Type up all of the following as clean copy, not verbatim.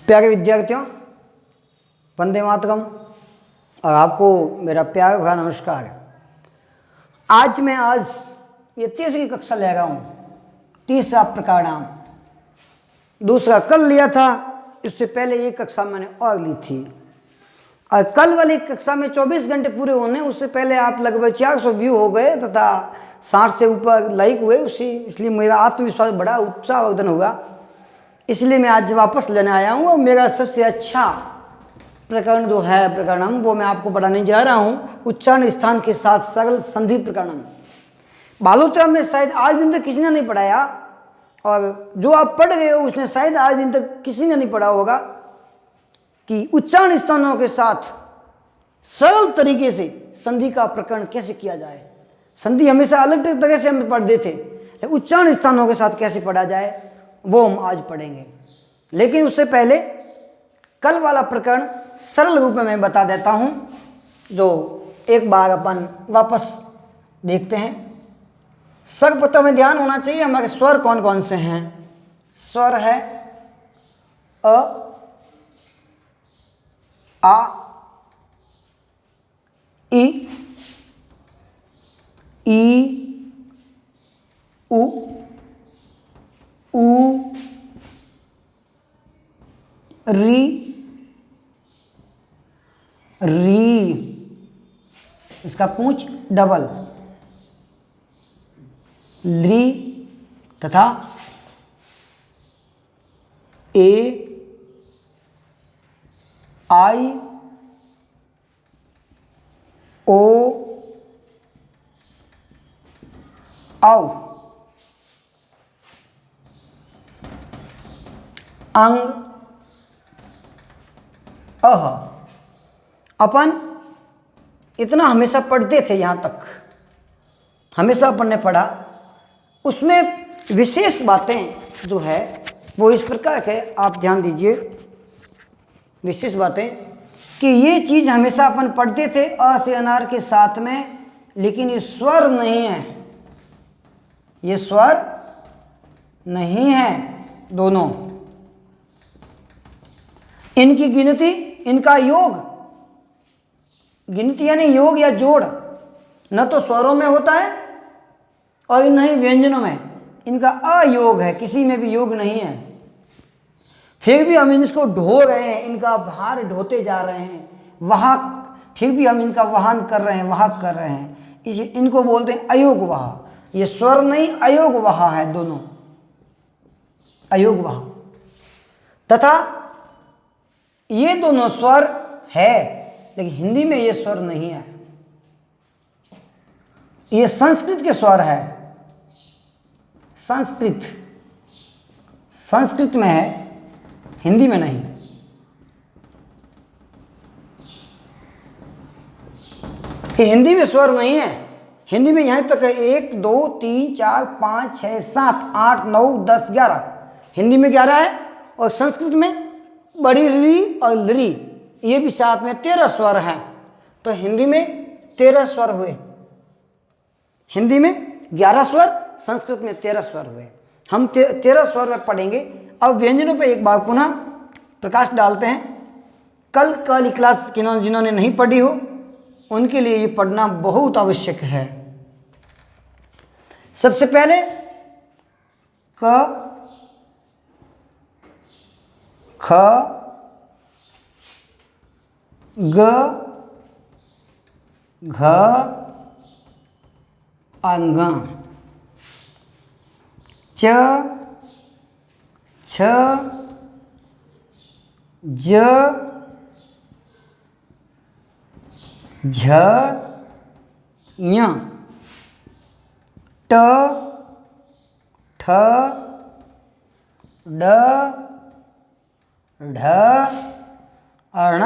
प्यारे विद्यार्थियों, वंदे मातरम और आपको मेरा प्यार भरा नमस्कार। आज ये तीसरी कक्षा ले रहा हूँ। तीसरा प्रकाराम, दूसरा कल लिया था, इससे पहले ये कक्षा मैंने और ली थी। और कल वाली कक्षा में 24 घंटे पूरे होने, उससे पहले आप लगभग 400 व्यू हो गए तथा 60 से ऊपर लाइक हुए। इसलिए मेरा आत्मविश्वास बड़ा उत्साहवर्धन हुआ, इसलिए मैं आज वापस लेने आया हूँ। और मेरा सबसे अच्छा प्रकरण जो है प्रकरणम, वो मैं आपको पढ़ाने जा रहा हूँ। उच्चारण स्थान के साथ सरल संधि प्रकरणम। बालोत्तरा में शायद आज दिन तक किसी ने नहीं पढ़ाया, और जो आप पढ़ गए हो उसने शायद आज दिन तक किसी ने नहीं पढ़ा होगा कि उच्चारण स्थानों के साथ सरल तरीके से संधि का प्रकरण कैसे किया जाए। संधि हमेशा अलग तरह से हम पढ़ते थे, लेकिन उच्चारण स्थानों के साथ कैसे पढ़ा जाए वो हम आज पढ़ेंगे। लेकिन उससे पहले कल वाला प्रकरण सरल रूप में मैं बता देता हूं, जो एक बार अपन वापस देखते हैं। सर्वप्रथम में ध्यान होना चाहिए हमारे स्वर कौन कौन से हैं। स्वर है अ, आ, ई, उ, ऊ, री, इसका पूंछ डबल, ली तथा ए, आई, ओ, औ, अंग, अह। अपन इतना हमेशा पढ़ते थे, यहां तक हमेशा अपन ने पढ़ा। उसमें विशेष बातें जो है वो इस प्रकार है, आप ध्यान दीजिए। विशेष बातें कि ये चीज हमेशा अपन पढ़ते थे अ से अनार के साथ में, लेकिन ये स्वर नहीं है, ये स्वर नहीं है दोनों। इनकी गिनती, इनका योग, गिनती यानी योग या जोड़, न तो स्वरों में होता है और न ही व्यंजनों में। इनका अयोग है, किसी में भी योग नहीं है। फिर भी हम इसको ढो रहे हैं, इनका भार ढोते जा रहे हैं, वहां फिर भी हम इनका वाहन कर रहे हैं, वाहक कर रहे हैं। इसे इनको बोलते हैं अयोग वाह। ये स्वर नहीं, अयोग वाह है दोनों, अयोग वाह। तथा ये दोनों स्वर है, लेकिन हिंदी में ये स्वर नहीं है। ये संस्कृत के स्वर है, संस्कृत में है, हिंदी में नहीं। ये हिंदी में स्वर नहीं है। हिंदी में यहां तक है 1 2 3 4 5 6 7 8 9 10 11। हिंदी में 11 है, और संस्कृत में बड़ी री और लरी, ये भी साथ में 13 स्वर हैं। तो हिंदी में 13 स्वर हुए। हिंदी में 11 स्वर, संस्कृत में 13 स्वर हुए। हम 13 स्वर में पढ़ेंगे। अब व्यंजनों पे एक बार पुनः प्रकाश डालते हैं। कल क्लास जिन्होंने नहीं पढ़ी हो उनके लिए ये पढ़ना बहुत आवश्यक है। सबसे पहले क, ख, ग, घ, अंग, च, छ, ज, झ, ञ, ट, ठ, ड, ढ, अण,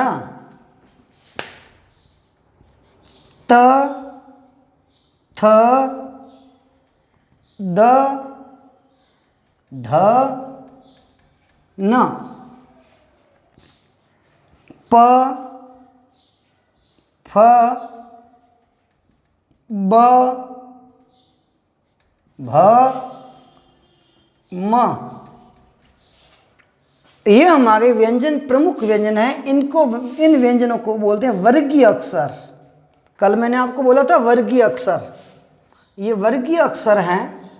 त, थ, द, ध, न, प, फ, ब, भ, म। ये हमारे व्यंजन प्रमुख व्यंजन है, इन व्यंजनों को बोलते हैं वर्गीय अक्षर। कल मैंने आपको बोला था वर्गीय अक्षर, ये वर्गीय अक्षर हैं,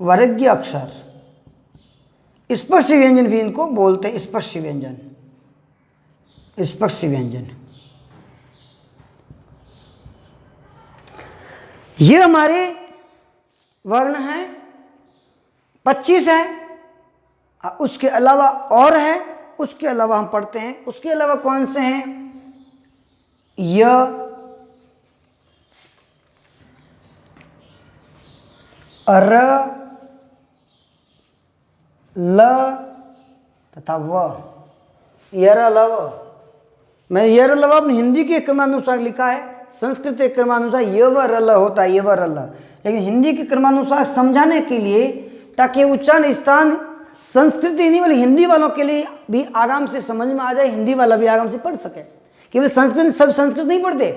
वर्गीय अक्षर। स्पर्श व्यंजन भी इनको बोलते हैं, स्पर्श व्यंजन, स्पर्श व्यंजन। ये हमारे वर्ण हैं, 25 है। उसके अलावा और है, उसके अलावा हम पढ़ते हैं, उसके अलावा कौन से हैं? य, र, ल तथा व। यर लव, मैंने यर लव अपनी हिंदी के क्रमानुसार लिखा है, संस्कृत के क्रमानुसार यव रल होता है, यव रल, लेकिन हिंदी के क्रमानुसार समझाने के लिए, ताकि उच्चारण स्थान संस्कृत ही नहीं बल्कि हिंदी वालों के लिए भी आराम से समझ में आ जाए, हिंदी वाला भी आराम से पढ़ सके। केवल संस्कृत, सब संस्कृत नहीं पढ़ते,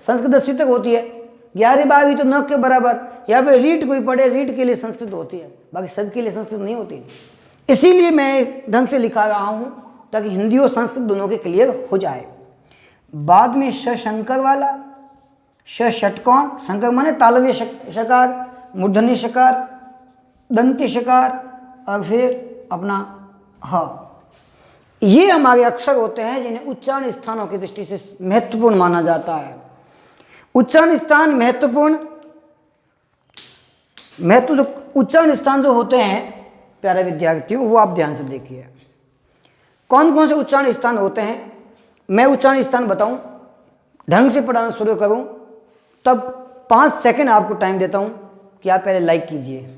संस्कृत 10वीं तक होती है, 11वीं 12वीं तो न के बराबर। यहाँ पे रीट कोई पढ़े, रीट के लिए संस्कृत होती है, बाकी सबके लिए संस्कृत नहीं होती। इसीलिए मैं ढंग से लिखा रहा हूँ ताकि हिंदी और संस्कृत दोनों के क्लियर हो जाए। बाद में शंकर वाला, षटकोण, शंकर माने तालव्य शकार, मूर्धन्य शकार, दंती शकार और फिर अपना ह। ये हमारे अक्षर होते हैं जिन्हें उच्चारण स्थानों की दृष्टि से महत्वपूर्ण माना जाता है। उच्चारण स्थान महत्वपूर्ण, उच्चारण स्थान जो होते हैं प्यारे विद्यार्थियों, वो आप ध्यान से देखिए। कौन कौन से उच्चारण स्थान होते हैं? मैं उच्चारण स्थान बताऊं, ढंग से पढ़ाना शुरू करूं, तब 5 सेकंड आपको टाइम देता हूं कि आप पहले लाइक कीजिए।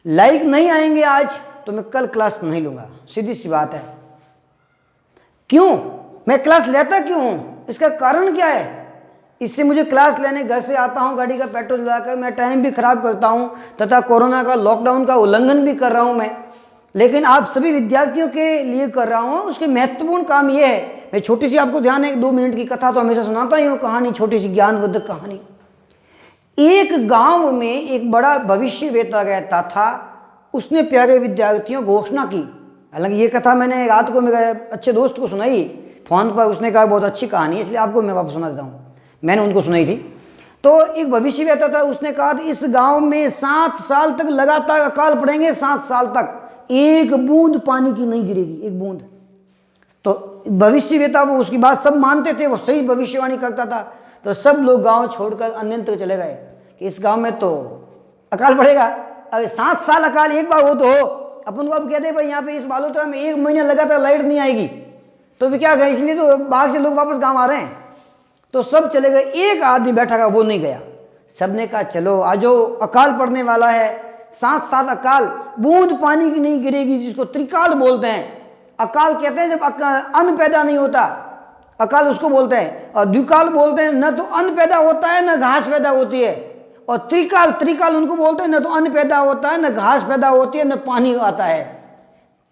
लाइक नहीं आएंगे आज तो मैं कल क्लास नहीं लूंगा, सीधी सी बात है। क्यों मैं क्लास लेता क्यों हूं, इसका कारण क्या है? इससे मुझे क्लास लेने घर से आता हूं, गाड़ी का पेट्रोल जलाकर मैं टाइम भी खराब करता हूं तथा कोरोना का, लॉकडाउन का उल्लंघन भी कर रहा हूं मैं, लेकिन आप सभी विद्यार्थियों के लिए कर रहा हूं। उसके महत्वपूर्ण काम यह है, मैं छोटी सी आपको ध्यान है, 2 मिनट की कथा तो हमेशा सुनाता ही हूँ, कहानी, छोटी सी ज्ञानवर्धक कहानी। एक गांव में एक बड़ा भविष्यवेता रहता था, उसने प्यारे विद्यार्थियों घोषणा की। हालांकि ये कथा मैंने रात को मेरे अच्छे दोस्त को सुनाई फोन पर, उसने कहा बहुत अच्छी कहानी है, इसलिए आपको मैं वापस सुना देता हूँ। मैंने उनको सुनाई थी। तो एक भविष्यवेता था, उसने कहा इस गांव में 7 साल तक लगातार अकाल पड़ेंगे, 7 साल तक एक बूंद पानी की नहीं गिरेगी, एक बूंद। तो भविष्यवेता, वो उसकी बात सब मानते थे, वो सही भविष्यवाणी करता था। तो सब लोग गांव छोड़कर अन्यत्र चले गए कि इस गांव में तो अकाल पड़ेगा। अरे 7 साल अकाल एक बार हो तो हो, अपन को अब कहते भाई यहाँ पे इस बालोतरा में 1 महीने लगातार लाइट नहीं आएगी, तो भी क्या गए, इसलिए तो बाहर से लोग वापस गांव आ रहे हैं। तो सब चले गए, एक आदमी बैठा था, वो नहीं गया। सबने कहा चलो आज अकाल पड़ने वाला है, 7 साल अकाल, बूंद पानी की नहीं गिरेगी, जिसको त्रिकाल बोलते हैं। अकाल कहते हैं जब अन्न पैदा नहीं होता, अकाल उसको बोलते हैं। और द्विकाल बोलते हैं न तो अन्न पैदा होता है न घास पैदा होती है। और त्रिकाल, त्रिकाल उनको बोलते हैं न तो अन्न पैदा होता है न घास पैदा होती है न पानी आता है।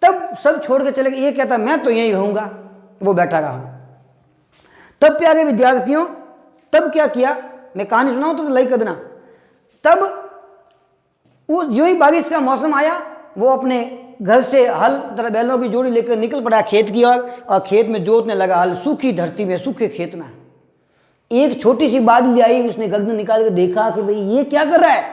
तब सब छोड़ के चले गए। ये कहता मैं तो यही रहूंगा, वो बैठा रहा। तब प्यारे विद्यार्थियों, तब क्या किया, मैं कहानी सुनाऊं तो लाइक कर देना। तब वो जो ही बारिश का मौसम आया, वो अपने घर से हल तरह बैलों की जोड़ी लेकर निकल पड़ा खेत की ओर, और खेत में जोतने लगा हल, सूखी धरती में, सूखे खेत में। एक छोटी सी बादली आई, उसने गर्दन निकाल के देखा कि भाई ये क्या कर रहा है।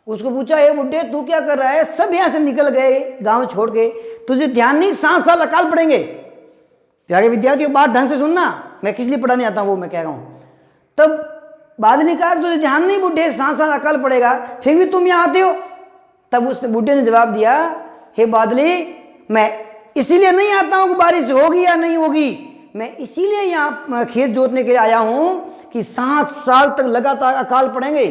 उसको पूछा, हे बुड्ढे तू क्या कर रहा है? सब यहां से निकल गए गांव छोड़ के, तुझे ध्यान नहीं 7 साल अकाल पड़ेंगे। प्यारे विद्यार्थियों बात ढंग से सुनना, मैं किस लिए पढ़ाने आता हूं वो मैं कह रहा हूं। तब बादल ने कहा तुझे ध्यान नहीं बुड्ढे, 7 साल अकाल पड़ेगा, फिर भी तुम यहाँ आते हो। तब उसने बुड्ढे ने जवाब दिया, हे बादली मैं इसीलिए नहीं आता हूं कि बारिश होगी या नहीं होगी, मैं इसीलिए यहाँ खेत जोतने के लिए आया हूं कि 7 साल तक लगातार अकाल पड़ेंगे।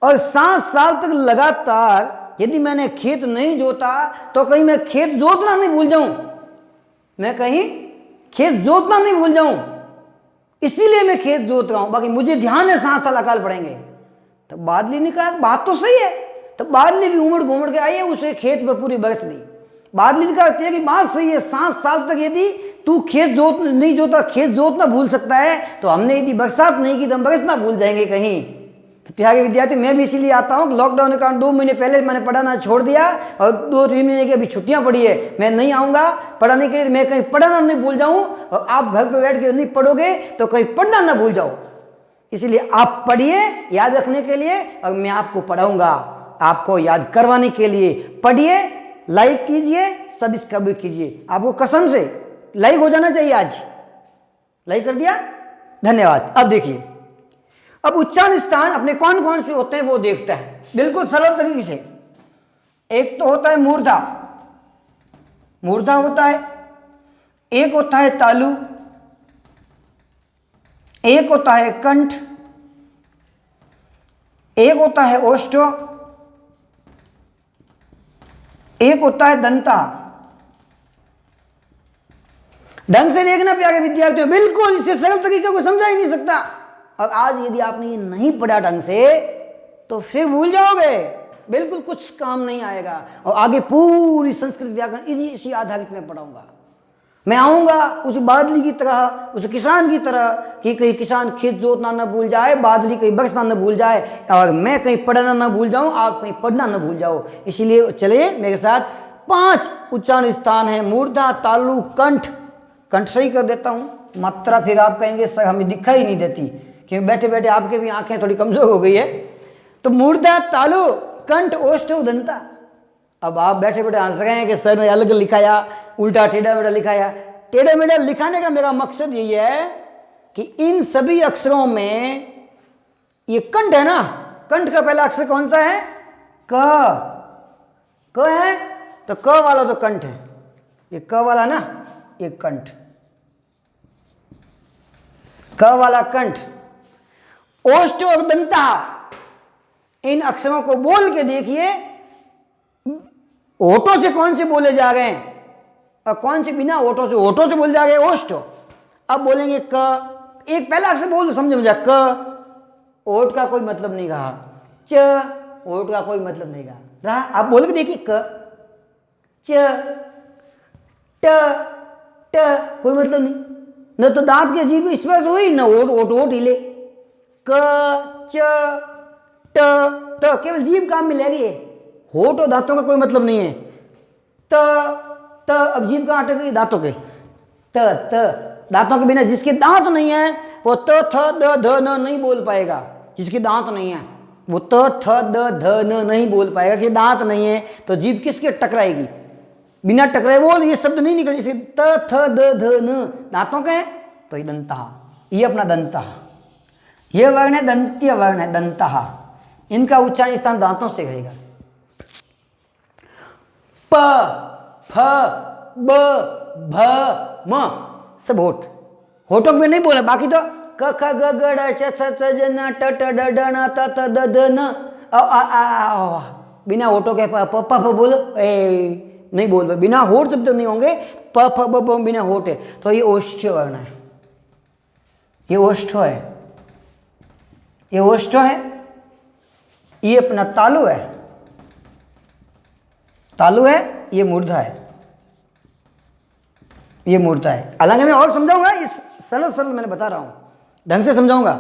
और 7 साल तक लगातार यदि मैंने खेत नहीं जोता तो कहीं मैं खेत जोतना नहीं भूल जाऊं, मैं कहीं खेत जोतना नहीं भूल जाऊं, इसीलिए मैं खेत जोत रहा हूं, बाकी मुझे ध्यान है 7 साल अकाल पड़ेंगे। तब बादली ने कहा बात तो सही है। तब बादली भी उमड़ घूमड़ के आई है, उसे खेत पर पूरी बरस दी। बादली ने कहा कि बात सही है, 7 साल तक यदि तू खेत जोत नहीं जोता, खेत जोतना भूल सकता है, तो हमने यदि बरसात नहीं की तो हम बरसना भूल जाएंगे कहीं। तो प्यारे विद्यार्थी, मैं भी इसीलिए आता हूँ। लॉकडाउन के कारण 2 महीने पहले मैंने पढ़ाना छोड़ दिया और 2-3 महीने की अभी छुट्टियाँ पड़ी है। मैं नहीं आऊँगा पढ़ाने के लिए, मैं कहीं पढ़ना नहीं भूल जाऊँ, और आप घर पे बैठ के नहीं पढ़ोगे तो कहीं पढ़ना ना भूल जाओ। इसलिए आप पढ़िए याद रखने के लिए, और मैं आपको पढ़ाऊँगा आपको याद करवाने के लिए। पढ़िए, लाइक कीजिए, सब्सक्राइब कीजिए। आपको कसम से लाइक हो जाना चाहिए। आज लाइक कर दिया, धन्यवाद। अब देखिए, अब उच्चारण स्थान अपने कौन कौन से होते हैं वो देखते हैं बिल्कुल सरल तरीके से। एक तो होता है मूर्धा, मूर्धा होता है। एक होता है तालु, एक होता है कंठ, एक होता है ओष्ठो, एक होता है दंता। ढंग से देखना प्यारे विद्यार्थियों, बिल्कुल इससे सरल तरीके को समझा ही नहीं सकता। और आज यदि आपने ये नहीं पढ़ा ढंग से तो फिर भूल जाओगे, बिल्कुल कुछ काम नहीं आएगा। और आगे पूरी संस्कृत व्याकरण इसी आधारित में पढ़ाऊंगा। मैं आऊंगा उस बादली की तरह, उस किसान की तरह कि कहीं किसान खेत जोतना न भूल जाए, बादली कहीं बरसना न भूल जाए, और मैं कहीं पढ़ना न भूल जाऊं, आप कहीं पढ़ना न भूल जाओ। इसीलिए चलिए मेरे साथ 5 उच्चारण स्थान है, मूर्धा, तालु, कंठ। कंठ सही कर देता हूं, मात्रा फिर आप कहेंगे सर हमें दिखाई नहीं देती, क्योंकि बैठे बैठे आपके भी आंखें थोड़ी कमजोर हो गई है। तो मूर्धा, तालु, कंठ, ओष्ठो, दंता। अब आप बैठे बैठे हंस रहे हैं कि सर ने अलग लिखाया, उल्टा टेढ़ा मेढ़ा लिखाया। टेढ़ा मेढ़ा लिखाने का मेरा मकसद यही है कि इन सभी अक्षरों में ये कंठ है ना, कंठ का पहला अक्षर कौन सा है? क है, तो क वाला तो कंठ है, ये क वाला ना, ये कंठ, क वाला कंठ। ओष्ठ और दंता, इन अक्षरों को बोल के देखिए, ओठों से कौन से बोले जा रहे हैं और कौन से बिना ओठों से बोले जा रहे हैं, ओष्ठ। अब बोलेंगे क, एक पहला अक्षर बोल समझे मुझे, क ओठ का कोई मतलब नहीं कहा, च ओठ का कोई मतलब नहीं कहा रहा। आप बोल के देखिए, क, च, ट, ट कोई मतलब नहीं, न तो दांत के जीभ स्पर्श हुई, न ओठ हिले। क, च, ट, त केवल जीभ काम में लगी है, होठ और दांतों का कोई मतलब नहीं है। त, अब जीभ कहाँ अटक गई? दांतों के। त दांतों के बिना जिसके दांत नहीं है वो त, थ, द, ध, न नहीं बोल पाएगा। जिसके दांत नहीं है वो त, थ, द, ध, न नहीं बोल पाएगा, कि दांत नहीं है तो जीभ किसके टकराएगी? बिना टकराए बोल ये शब्द नहीं निकल। इसे त, थ, द, ध, न दांतों के हैं, तो ये दंता, ये अपना दंता, ये वर्ण है दंतीय वर्ण है, दंता। इनका उच्चारण स्थान दांतों से रहेगा। प, फ, ब, भ, म सब होठ, होठों में नहीं बोला। बाकी तो क, ख, ग, ग, ड़, च, छ, च, ज, न, ट, ट, ड, ड, न, त, त, द, ध, न, अ, आ, बिना होठों के प, फ बोलो, ए नहीं बोल पाए, बिना होठ शब्द नहीं होंगे। प, फ, ब बिना होठ है, तो ये ओष्ठ्य वर्ण है, ये ओष्ठो है, ये ओष्ठो है। ये अपना तालु है, तालु है, ये मूर्धा है, ये मूर्धा है। हालांकि मैं और समझाऊंगा, इस सरल सरल मैंने बता रहा हूं, ढंग से समझाऊंगा।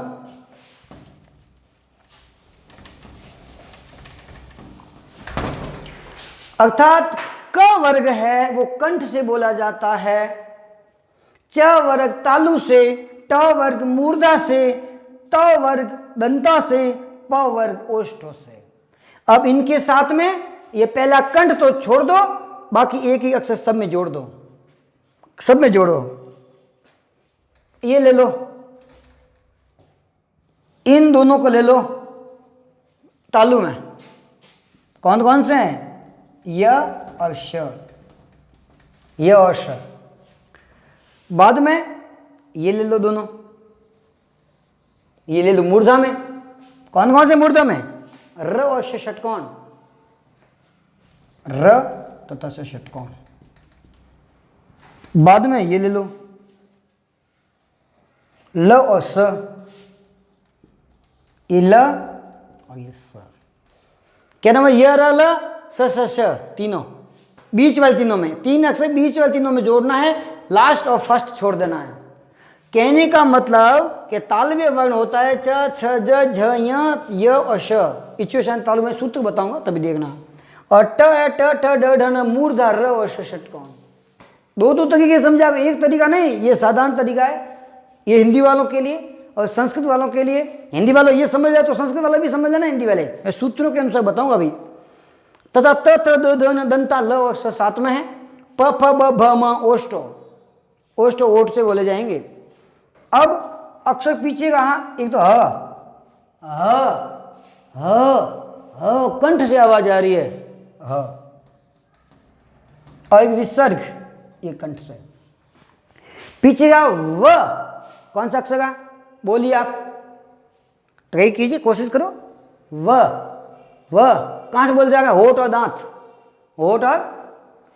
अर्थात क वर्ग है वो कंठ से बोला जाता है, च वर्ग तालु से, ट वर्ग मूर्धा से, त वर्ग दंता से, प वर्ग ओष्ठों से। अब इनके साथ में ये पहला कंठ तो छोड़ दो, बाकी एक ही अक्षर सब में जोड़ दो, सब में जोड़ो। ये ले लो, इन दोनों को ले लो तालु में, कौन कौन से हैं? य और श, य और श। बाद में ये ले लो दोनों, ये ले लो मूर्धा में, कौन कौन से मूर्धा में? र और श षटकोण, र तथा श षटकोण। बाद में ये ले लो ल और स, ये ल और ये स। क्या नाम है? य र ल स श, तीनों बीच वाले तीनों में, 3 अक्षर बीच वाले तीनों में जोड़ना है, लास्ट और फर्स्ट छोड़ देना है। कहने का मतलब कि तालव्य वर्ण होता है च, छ, ज, झ, य और श। इच्छुशान तालु में सूत्र बताऊंगा तभी देखना। और ट है ट, ठ, ड, ढ, न, मूर्धा, र और श, षटकोण। दो तरीके समझा, एक तरीका नहीं, ये साधारण तरीका है। ये हिंदी वालों के लिए और संस्कृत वालों के लिए। हिंदी वालों ये समझ जाए तो संस्कृत वाले भी समझ लेना, हिंदी वाले। मैं सूत्रों के अनुसार बताऊंगा अभी। तथा त, थ, द, ध, न, दंता, ल और स साथ में है। प, फ, ब, भ, म, ओष्टो। ओष्टो ओठ से बोले जाएंगे। अब अक्षर पीछे कहा, एक तो ह कंठ से आवाज आ रही है ह, और एक विसर्ग, ये कंठ से। पीछे का व, कौन सा अक्षर का, बोलिए आप, ट्राई कीजिए, कोशिश करो। व कहां से बोल जाएगा, होठ और दांत, होठ और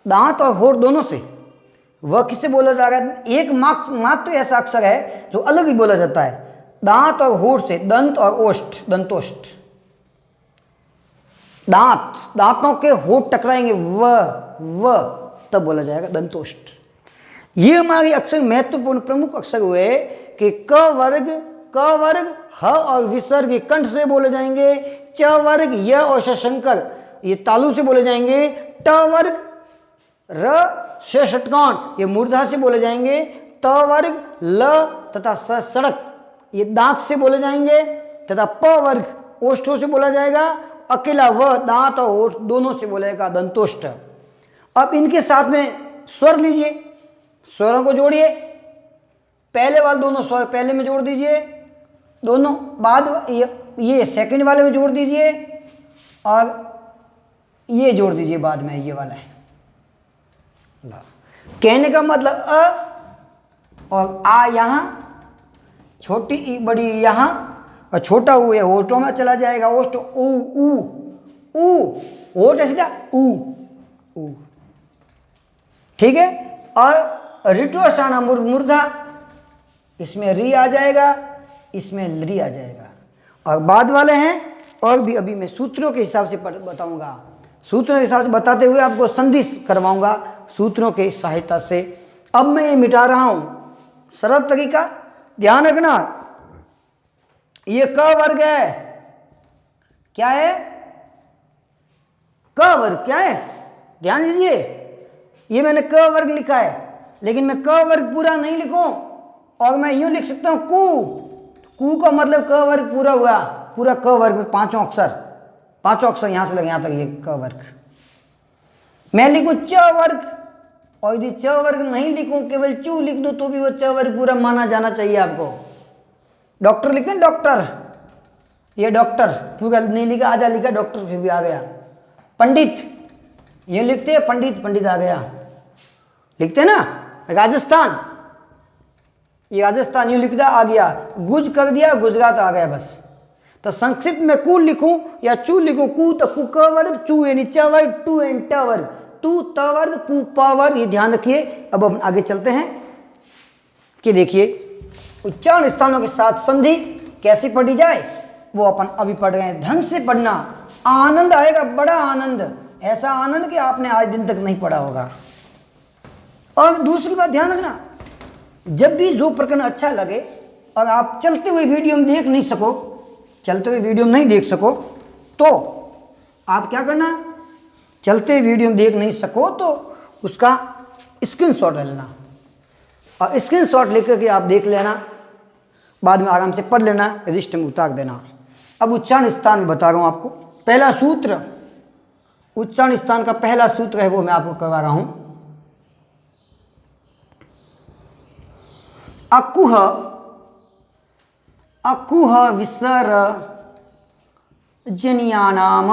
दांत और होठ दोनों से। वह किससे बोला जाएगा, एक मात्र ऐसा अक्षर है जो अलग ही बोला जाता है, दांत और होठ से, दंत और ओष्ठ, दंतोष्ठ। दांतों के होठ टकराएंगे, व तब बोला जाएगा दंतोष्ठ। ये हमारे अक्षर महत्वपूर्ण प्रमुख अक्षर हुए कि क वर्ग, ह और विसर्ग कंठ से बोले जाएंगे। च वर्ग, य और शंकर ये तालु से बोले जाएंगे। ट वर्ग, र श षटकोण ये मूर्धा से बोले जाएंगे। त वर्ग, ल तथा स सड़क ये दांत से बोले जाएंगे। तथा प वर्ग ओष्ठों से बोला जाएगा। अकेला व दांत और ओष्ठ दोनों से बोलेगा दंतोष्ठ। अब इनके साथ में स्वर लीजिए, स्वरों को जोड़िए। पहले वाले दोनों स्वर पहले में जोड़ दीजिए, दोनों बाद ये सेकंड वाले में जोड़ दीजिए, और ये जोड़ दीजिए बाद में, ये वाला है। कहने का मतलब अ और आ यहाँ, छोटी ई बड़ी यहाँ, और छोटा ऊ ये होठों में चला जाएगा। ओष्ठ ऊ ऊ ऊ, होठ है सीधा ऊ। ठीक है। और ऋटुशाना मूर्धा, इसमें री आ जाएगा, इसमें री आ जाएगा। और बाद वाले हैं, और भी अभी मैं सूत्रों के हिसाब से बताऊंगा। सूत्रों के हिसाब से बताते हुए आपको संधि करवाऊंगा सूत्रों के सहायता से। अब मैं ये मिटा रहा हूं, सरल तरीका ध्यान रखना। ये क वर्ग है, क्या है, क वर्ग क्या है, ध्यान दीजिए। ये मैंने क वर्ग लिखा है, लेकिन मैं क वर्ग पूरा नहीं लिखूं, और मैं यूं लिख सकता हूं कू का मतलब क वर्ग पूरा हुआ, पूरा क वर्ग में पांचों अक्षर यहां से लगे यहां तक, ये क वर्ग। मैं लिखूं च वर्ग, और यदि च वर्ग नहीं लिखूं, केवल चू लिख दूं, तो भी वो च वर्ग पूरा माना जाना चाहिए आपको। डॉक्टर लिखे डॉक्टर, ये डॉक्टर पूरा नहीं लिखा, आधा लिखा डॉक्टर, फिर भी आ गया। पंडित ये लिखते हैं, पंडित आ गया, लिखते ना। राजस्थान, ये राजस्थान ये लिख दिया, आ गया। गुज कर दिया, गुजरात आ गया बस। तो संक्षिप्त में कू लिखूं या चू लिखूं, कू तो कू क वर्ग, चू यानी च वर्ग, टू एंड ट वर्ग, टू त वर्ग, पू प वर्ग, ये ध्यान रखिए। अब हम आगे चलते हैं कि देखिए उच्चारण स्थानों के साथ संधि कैसे पढ़ी जाए, वो अपन अभी पढ़ रहे हैं। ढंग से पढ़ना, आनंद आएगा, बड़ा आनंद, ऐसा आनंद कि आपने आज दिन तक नहीं पढ़ा होगा। और दूसरी बात ध्यान रखना, जब भी जो प्रकरण अच्छा लगे और आप चलते हुए वीडियो में नहीं देख सको, तो आप क्या करना, चलते वीडियो में देख नहीं सको तो उसका स्क्रीनशॉट ले लेना, और स्क्रीनशॉट लेकर के आप देख लेना, बाद में आराम से पढ़ लेना, रजिस्टर में उतार देना। अब उच्चारण स्थान बता रहा हूं आपको। पहला सूत्र, उच्चारण स्थान का पहला सूत्र है, वो मैं आपको करवा रहा हूं। अकुह, अकुह विसर्जनीयानाम,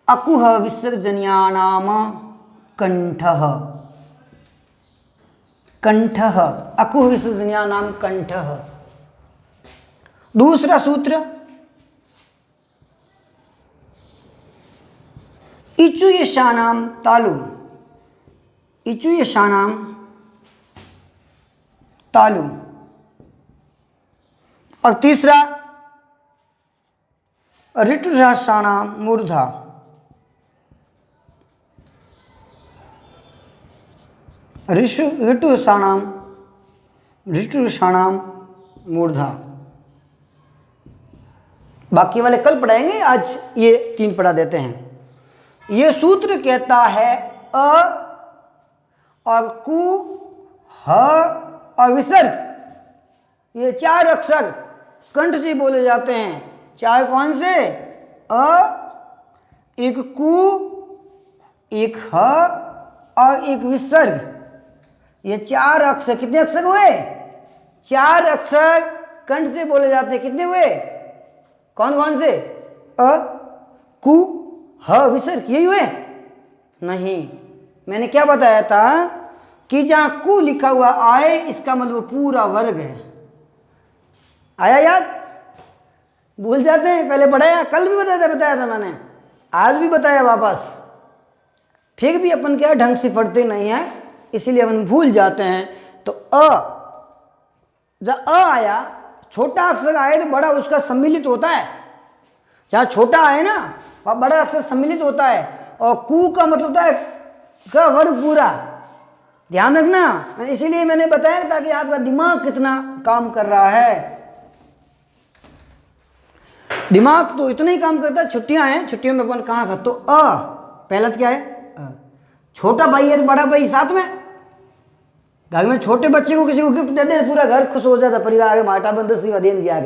अकुह विसर्जनीयानाम कंठः, कंठः, अकुह विसर्जनीयानाम कंठः। दूसरा सूत्र, इचुयशानाम तालु, इचुयशानाम तालु। और तीसरा ऋटुशानाम मूर्धा, ऋटुशानाम ऋषाणाम मूर्धा। बाकी वाले कल पढ़ाएंगे, आज ये 3 पढ़ा देते हैं। ये सूत्र कहता है अ और कु, ह और विसर्ग, ये 4 अक्षर कंठ से बोले जाते हैं। 4 कौन से? अ, एक कु, एक ह और एक विसर्ग। ये 4 अक्षर, कितने अक्षर हुए? 4 अक्षर कंठ से बोले जाते हैं। कितने हुए? कौन कौन से? अ, कु, ह, विसर्ग, यही हुए? नहीं, मैंने क्या बताया था कि जहां कु लिखा हुआ आए इसका मतलब पूरा वर्ग है। आया याद? भूल जाते हैं, पहले पढ़ाया, कल भी बताया था मैंने, आज भी बताया वापस। फिर भी अपन क्या ढंग से पढ़ते नहीं है, इसीलिए अपन भूल जाते हैं। तो अ, जब अ आया, छोटा अक्षर आए तो बड़ा उसका सम्मिलित होता है। जहां छोटा आए ना वहां बड़ा अक्षर सम्मिलित होता है। और कु का मतलब होता है का वर्ग पूरा। ध्यान रखना, इसीलिए मैंने बताया ताकि आपका दिमाग कितना काम कर रहा है। दिमाग तो इतना ही काम करता है। छुट्टियां हैं, छुट्टियों में अपन कहाँ कर, तो अ पहला तो क्या है? अ। छोटा भाई है तो बड़ा भाई साथ में। घर में छोटे बच्चे को किसी को गिफ्ट दे दे, पूरा घर खुश हो जाता, परिवार आगे माटा बंद देन गया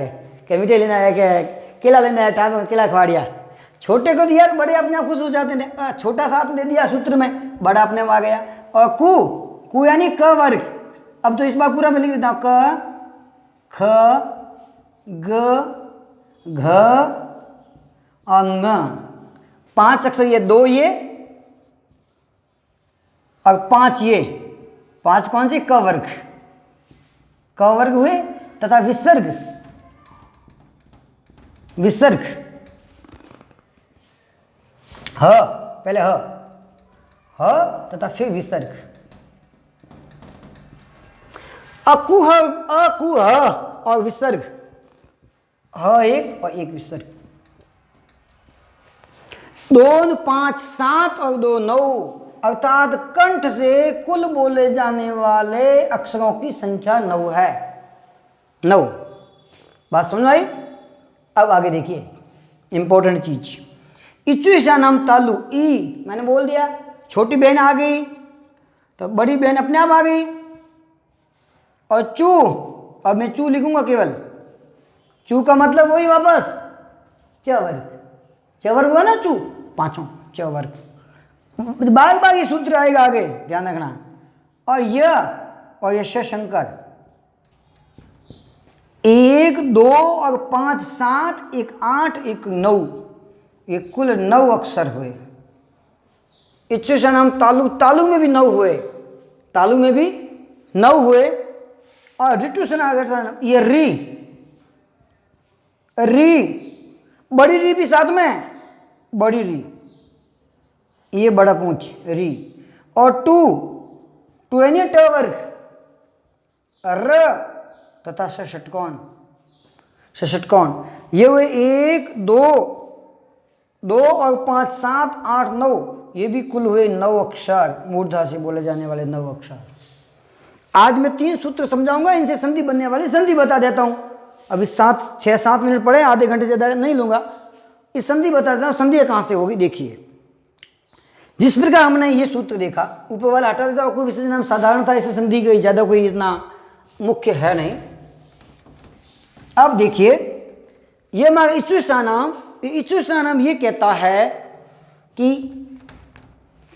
के मीठे लेना है, क्या केला लेना है, टाइम केला खवा दिया। छोटे को दिया तो बड़े अपने आप खुश हो जाते हैं। छोटा साथ में दे दिया सूत्र में, बड़ा अपने में आ गया। और कु यानी क वर्ग। अब तो इस बार पूरा मैं लिख देता हूं, क, ख, ग, घ और ङ। 5 अक्षर, ये 2 ये और 5 ये। 5 कौन सी? क वर्ग। क वर्ग हुए। तथा विसर्ग, विसर्ग ह, पहले ह तथा फिर विसर्ग। अकुह, अकुह और विसर्ग, ह एक और एक विसर्ग। 2, 5, 7 और 2, 9, अर्थात कंठ से कुल बोले जाने वाले अक्षरों की संख्या 9 है। 9 बात समझ आई? अब आगे देखिए इंपॉर्टेंट चीज, इच्युषा नाम तालु। ई मैंने बोल दिया, छोटी बहन आ गई तो बड़ी बहन अपने आप आ गई। और चू, अब मैं चू लिखूंगा केवल। चू का मतलब वही वापस च वर्ग। च वर्ग हुआ ना चू, 5 च वर्ग। बाग बाग ये सूत्र आएगा आगे, ध्यान रखना। और यश शंकर 1, 2 और 5, 7, 1, 8, 1, 9, ये कुल 9 अक्षर हुए। इच्युषा नाम तालु, तालु में भी 9 हुए, तालु में भी 9 हुए। और ऋतुषण ये री, री बड़ी री भी साथ में, बड़ी री, ये बड़ा पूंछ री। और टू यानी ट वर्ग, र तथा षटकोण, षटकोण ये हुए 1, 2 और 5, 7, 8, 9, ये भी कुल हुए 9 अक्षर, मूर्धा से बोले जाने वाले 9 अक्षर। आज मैं 3 सूत्र समझाऊंगा, इनसे संधि बनने वाली संधि बता देता हूं। अभी 6-7 मिनट पड़े, आधे घंटे से ज्यादा नहीं लूंगा। इस संधि बता देता हूं, संधि कहां से होगी देखिए। जिस प्रकार हमने ये सूत्र देखा, ऊपर वाला हटा देता हूं, कोई विशेष नाम साधारण था, इसमें संधि गई, ज्यादा कोई इतना मुख्य है नहीं। अब देखिए ये हमारा इच्युषा नाम ये कहता है कि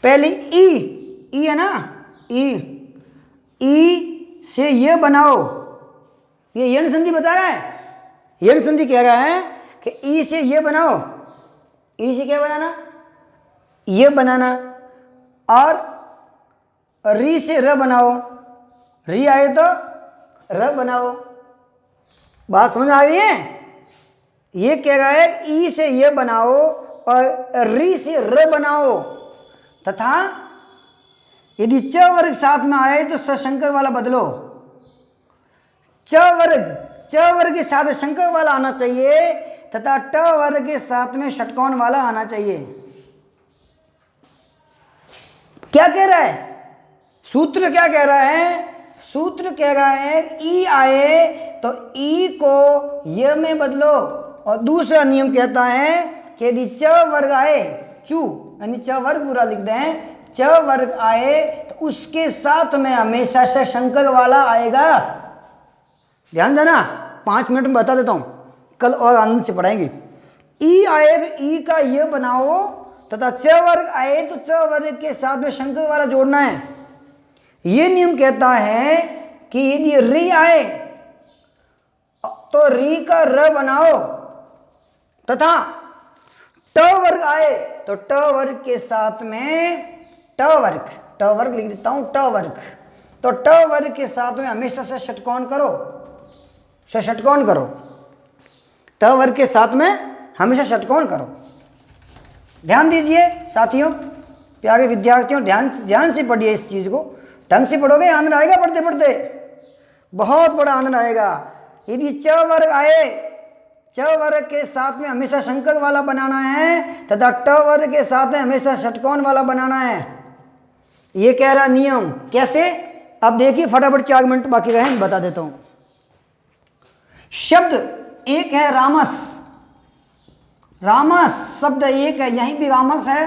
पहले ई है ना, ई से ये बनाओ, ये यण संधि बता रहा है। यण संधि कह रहा है कि ई से ये बनाओ, ई से क्या बनाना, ये बनाना। और री से र बनाओ, री आए तो र बनाओ। बात समझ आ रही है? ये कह रहा है ई से ये बनाओ और री से र बनाओ। तथा यदि च वर्ग साथ में आए तो सशंकर वाला बदलो। च वर्ग के साथ शंकर वाला आना चाहिए तथा ट वर्ग के साथ में षटकोण वाला आना चाहिए। क्या कह रहा है सूत्र? क्या कह रहा है सूत्र कह रहा है ई आए तो ई को य में बदलो, और दूसरा नियम कहता है कि यदि च वर्ग आए, चू यानी च वर्ग पूरा लिख दें, च वर्ग आए तो उसके साथ में हमेशा से शंकर वाला आएगा। ध्यान देना, 5 मिनट में बता देता हूं, कल और आनंद से पढ़ाएंगे। ई आए तो ई का ये बनाओ, तथा च वर्ग आए तो च वर्ग के साथ में शंकर वाला जोड़ना है। ये नियम कहता है कि यदि री आए तो री का र बनाओ, तथा ट वर्ग आए तो ट वर्ग के साथ में ट वर्ग लिख देता हूं, ट वर्ग, तो ट वर्ग के साथ में हमेशा से षटकोण करो, षटकोण करो, ट वर्ग के साथ में हमेशा षटकोण करो। ध्यान दीजिए साथियों, प्यारे विद्यार्थियों, ध्यान से पढ़िए इस चीज को, ढंग से पढ़ोगे आनंद आएगा, पढ़ते पढ़ते बहुत बड़ा आनंद आएगा। यदि च वर्ग आए, च वर्ग के साथ में हमेशा शंकर वाला बनाना है, तथा ट वर्ग के साथ में हमेशा षटकोण वाला बनाना है। ये कह रहा नियम। कैसे? अब देखिए फटाफट, 4 मिनट बाकी रहे, बता देता हूं। शब्द एक है रामस, रामस शब्द एक है, यहीं भी रामस है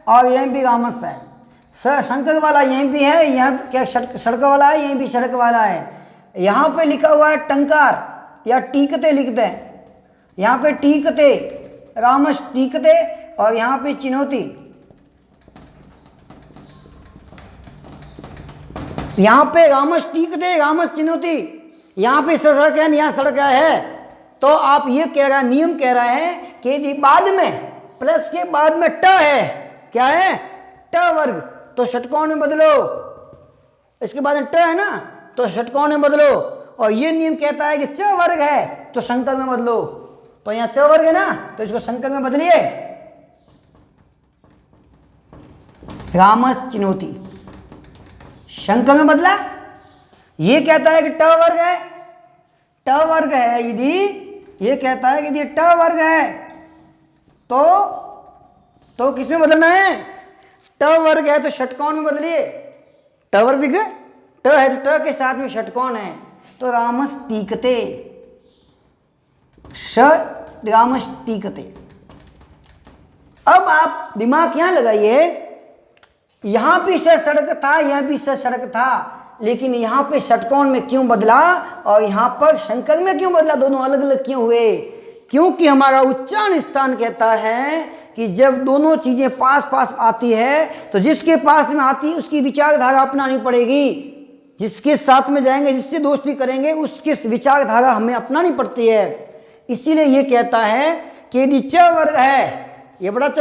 और यहीं भी रामस है। शंकर वाला यहीं भी है, यहाँ क्या सड़क वाला है, यहीं भी सड़क वाला है। यहाँ पे लिखा हुआ है टंकार या टीकते लिखते हैं, यहाँ पे टीकते, रामस टीकते, और यहाँ पे चिन्होती, यहाँ पे रामस टीकते, रामस चिन्होती, यहाँ पे सड़क है, यहाँ सड़क है। तो आप ये कह रहा है, नियम कह रहा है कि यदि बाद में प्लस के बाद में ट है, क्या है, ट वर्ग, तो षटकोण में बदलो। इसके बाद में ट है ना, तो षटकोण में बदलो। और ये नियम कहता है कि च वर्ग है तो शंकर में बदलो। तो यहाँ च वर्ग है ना, तो इसको शंकर में बदलिए, रामस चिन्होती, शंकर में बदला। ये कहता है कि ट वर्ग है, ट वर्ग है, यदि ये कहता है कि यदि ट वर्ग है तो किस में बदलना है, ट वर्ग है तो षटकोण में बदलिए। ट वर्ग दिखे, ट है तो ट के साथ में षटकोण है, तो रामस टीकते, रामस टीकते। अब आप दिमाग यहां लगाइए, यहां भी सड़क था, यहां भी सड़क था, लेकिन यहां पे षटकोण में क्यों बदला और यहां पर शंकर में क्यों बदला, दोनों अलग अलग क्यों हुए? क्योंकि हमारा उच्चारण स्थान कहता है कि जब दोनों चीजें पास पास आती है तो जिसके पास में आती है उसकी विचारधारा अपनानी पड़ेगी। जिसके साथ में जाएंगे, जिससे दोस्ती करेंगे, उसकी विचारधारा हमें अपनानी पड़ती है। इसीलिए ये कहता है कि यदि च वर्ग है, ये बड़ा च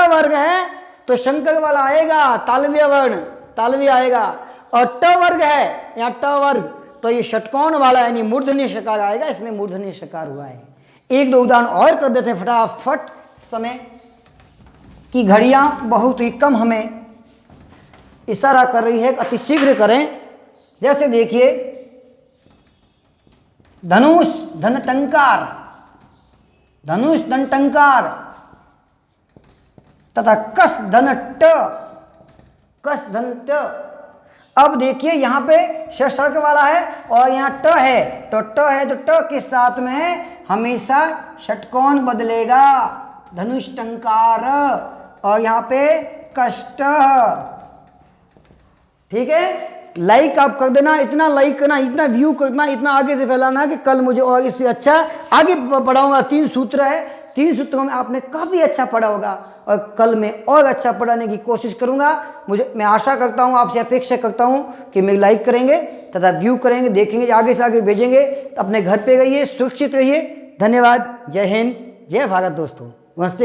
वर्ग है तो शंकर वाला आएगा, तालव्य वर्ण, तालव्य आएगा। और ट वर्ग है, यहाँ ट वर्ग, तो ये षटकोण वाला यानी मूर्धन्य शकार आएगा, इसलिए मूर्धन्य शकार हुआ है। 1-2 उदाहरण और कर देते हैं फटाफट, समय की घड़ियां बहुत ही कम हमें इशारा कर रही है, अति शीघ्र करें। जैसे देखिए, धनुष धन टंकार, धनुष धन टंकार, तथा कस धन ट, कस धन ट। अब देखिए यहां पे सड़क वाला है और यहां ट है, तो ट है तो ट के साथ में हमेशा षटकोण बदलेगा, धनुष टंकार, और यहां पे कष्ट। ठीक है, लाइक आप कर देना, इतना लाइक करना, इतना व्यू करना, इतना आगे से फैलाना कि कल मुझे और इससे अच्छा आगे पढ़ाऊंगा। 3 सूत्र है, 3 सूत्रों में आपने काफ़ी अच्छा पढ़ा होगा और कल मैं और अच्छा पढ़ाने की कोशिश करूंगा। मैं आशा करता हूं, आपसे अपेक्षा करता हूं कि मेरे लाइक करेंगे तथा व्यू करेंगे, देखेंगे, आगे से आगे भेजेंगे। अपने घर पे रहिए, सुरक्षित रहिए। धन्यवाद। जय हिंद, जय भारत दोस्तों। नमस्ते।